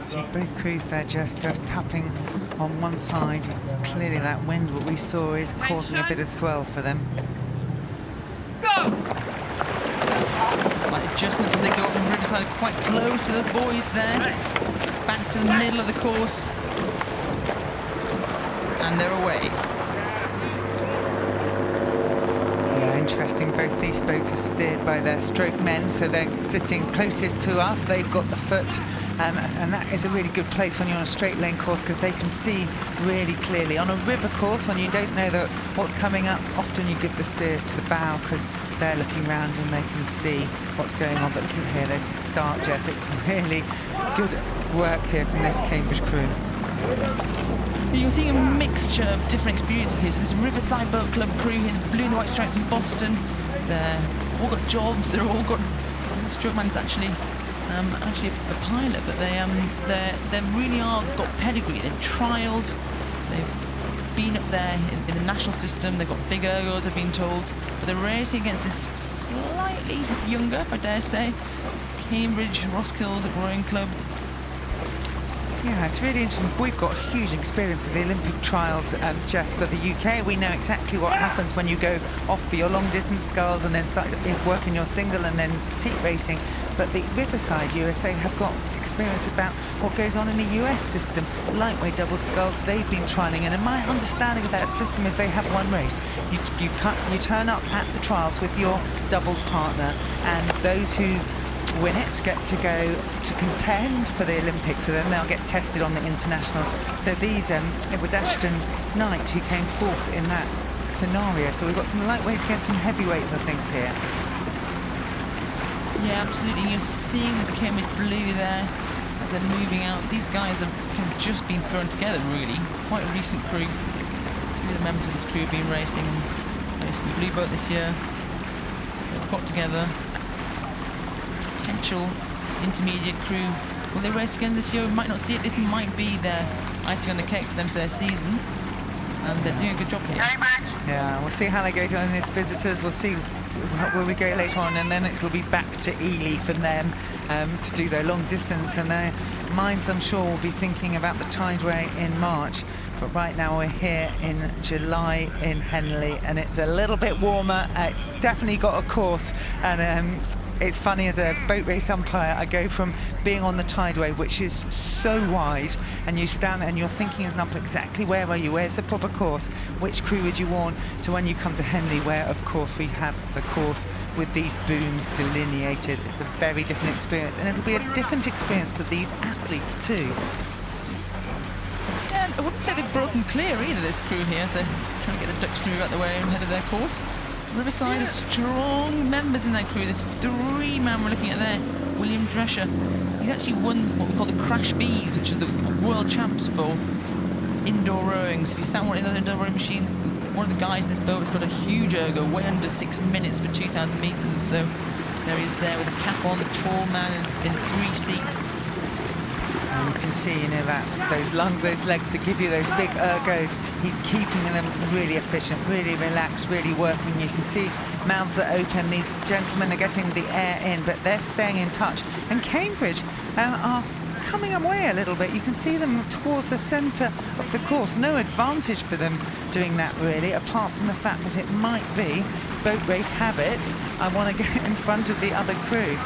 See both crews there just tapping on one side. It's clearly that wind, what we saw, is causing a bit of swell for them. Go! Slight adjustments as they go from Riverside, quite close to those boys there. Back to the middle of the course. And they're away. Interesting, both these boats are steered by their stroke men, so they're sitting closest to us. They've got the foot, and that is a really good place when you're on a straight lane course, because they can see really clearly. On a river course, when you don't know what's coming up, often you give the steer to the bow, because they're looking round and they can see what's going on. But look at here, there's the start, Jess. It's really good work here from this Cambridge crew. You're seeing a mixture of different experiences here. So this Riverside Boat Club crew here, the blue and the white stripes in Boston. They're all got jobs. They're all got. The stroke man's actually a pilot, but they really are got pedigree. They've trialled. They've been up there in the national system. They've got big ergos, I've been told. But they're racing against this slightly younger, if I dare say, Cambridge Roskilde Rowing Club. Yeah, it's really interesting. We've got huge experience of the Olympic trials just for the UK. We know exactly what happens when you go off for your long distance sculls and then start working your single and then seat racing. But the Riverside USA have got experience about what goes on in the US system. Lightweight double sculls they've been trialling, and my understanding of that system is they have one race. You turn up at the trials with your doubles partner, and those who win it get to go to contend for the Olympics, so then they'll get tested on the international. So these, it was Ashton Knight who came fourth in that scenario. So we've got some lightweights against some heavyweights, I think, here. Yeah, absolutely. You're seeing the Cambridge blue there as they're moving out. These guys have kind of just been thrown together, really. Quite a recent crew. Two of the members of this crew have been racing the blue boat this year. They've got together. Potential intermediate crew. Will they race again this year? We might not see it. This might be their icing on the cake for them for their season. And they're doing a good job here. Yeah, we'll see how they go on its visitors. We'll see where we go later on, and then it'll be back to Ely for them to do their long distance. And their minds, I'm sure, will be thinking about the Tideway in March. But right now we're here in July in Henley, and it's a little bit warmer. It's definitely got a course, and it's funny, as a boat race umpire, I go from being on the Tideway, which is so wide, and you stand there and you're thinking as an umpire, exactly where are you, where's the proper course, which crew would you warn, to when you come to Henley, where of course we have the course with these booms delineated. It's a very different experience, and it'll be a different experience for these athletes too. Yeah, I wouldn't say they've broken clear either, this crew here, as they're trying to get the ducks to move out the way ahead of their course. Riverside has strong members in that crew. The three men we're looking at there. William Drescher, he's actually won what we call the Crash Bees, which is the world champs for indoor rowing. So if you sat on one of those indoor rowing machines, one of the guys in this boat has got a huge ergo, way under 6 minutes for 2,000 metres. So there he is there with a cap on, the tall man in a three-seat. And you can see, you know, that those lungs, those legs that give you those big ergos, he's keeping them really efficient, really relaxed, really working. You can see mouths are open, these gentlemen are getting the air in, but they're staying in touch. And Cambridge are coming away a little bit. You can see them towards the centre of the course. No advantage for them doing that, really, apart from the fact that it might be boat race habit. I want to get in front of the other crew.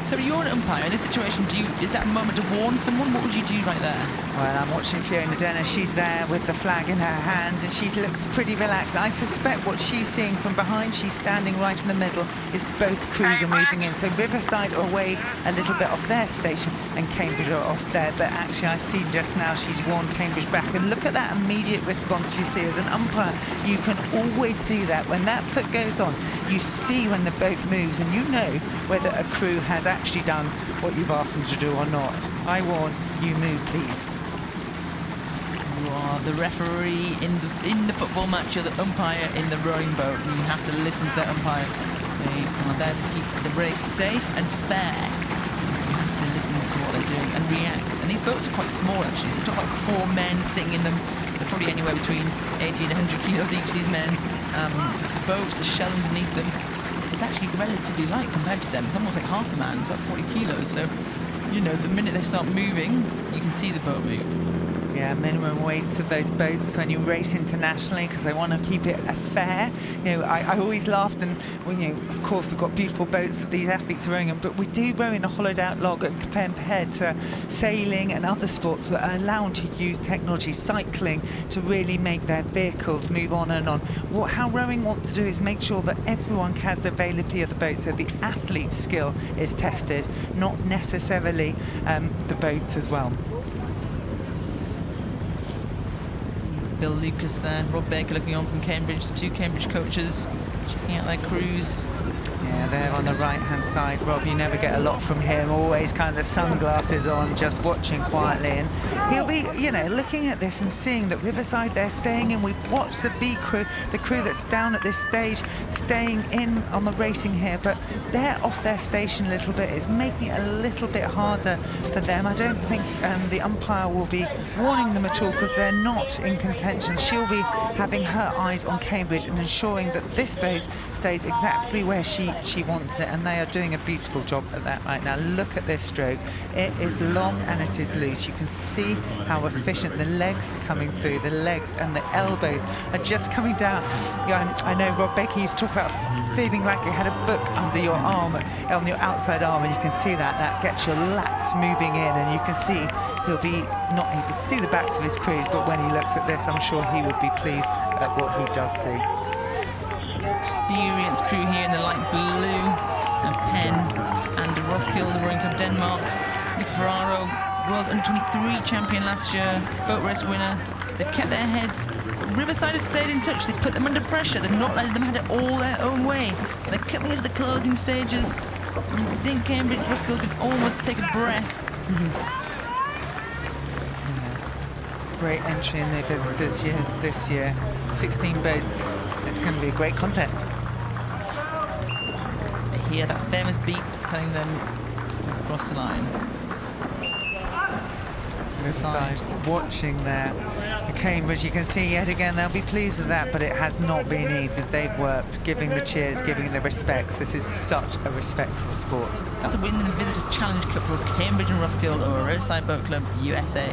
So you're an umpire in this situation. Is that a moment to warn someone? What would you do right there? Well, I'm watching Fiona Dennis. She's there with the flag in her hand, and she looks pretty relaxed. I suspect what she's seeing from behind, she's standing right in the middle, is both crews are moving in. So Riverside are away a little bit off their station, and Cambridge are off there. But actually, I see just now she's warned Cambridge back. And look at that immediate response you see. As an umpire, you can always see that. When that foot goes on, you see when the boat moves, and you know whether a crew has actually done what you've asked them to do or not. I warn you, move, please. You are the referee in the football match. You're the umpire in the rowing boat, and you have to listen to that umpire. They are there to keep the race safe and fair. You have to listen to what they're doing and react. And these boats are quite small, actually. So you've got like 4 men sitting in them. They're probably anywhere between 80 and 100 kilos each, these men. The boats, the shell underneath them, it's actually relatively light compared to them. It's almost like half a man, it's about 40 kilos. So you know, the minute they start moving, you can see the boat move. Yeah, minimum weights for those boats when you race internationally, because they want to keep it fair. You know, I always laughed, and well, you know, of course we've got beautiful boats that these athletes are rowing in, but we do row in a hollowed out log compared to sailing and other sports that are allowed to use technology, cycling, to really make their vehicles move on and on. How rowing wants to do is make sure that everyone has the availability of the boat, so the athlete's skill is tested, not necessarily the boats as well. Bill Lucas there, Rob Baker looking on from Cambridge, the two Cambridge coaches checking out their crews. Yeah, there on the right-hand side, Rob, you never get a lot from him, always kind of sunglasses on, just watching quietly. And he'll be, you know, looking at this and seeing that Riverside, they're staying in. We've watched the B crew, the crew that's down at this stage, staying in on the racing here, but they're off their station a little bit. It's making it a little bit harder for them. I don't think the umpire will be warning them at all, because they're not in contention. She'll be having her eyes on Cambridge and ensuring that this boat stays exactly where she wants it, and they are doing a beautiful job at that right now. Look at this stroke. It is long and it is loose. You can see how efficient the legs are coming through. The legs and the elbows are just coming down. Yeah, I know Rob Baker used to talk about feeling like you had a book under your arm, on your outside arm, and you can see that. That gets your lats moving in, and you can see he'll be not able to see the backs of his crews, but when he looks at this, I'm sure he would be pleased at what he does see. Experienced crew here in the light blue, and Penn and Roskilde Rowing Club Denmark. Nick Ferraro, World Under-23 champion last year, boat race winner. They've kept their heads. Riverside have stayed in touch. They've put them under pressure. They've not let them have it all their own way. They're coming into the closing stages. And I think Cambridge Roskilde could almost take a breath. Great entry in their visitors this year. 16 boats. It's going to be a great contest. They hear that famous beep telling them to cross the line. Riverside watching there. The Cambridge, you can see yet again, they'll be pleased with that, but it has not been easy. They've worked, giving the cheers, giving the respects. This is such a respectful sport. That's a win in the Visitors Challenge Cup for Cambridge and Roskilde, or Riverside Boat Club USA.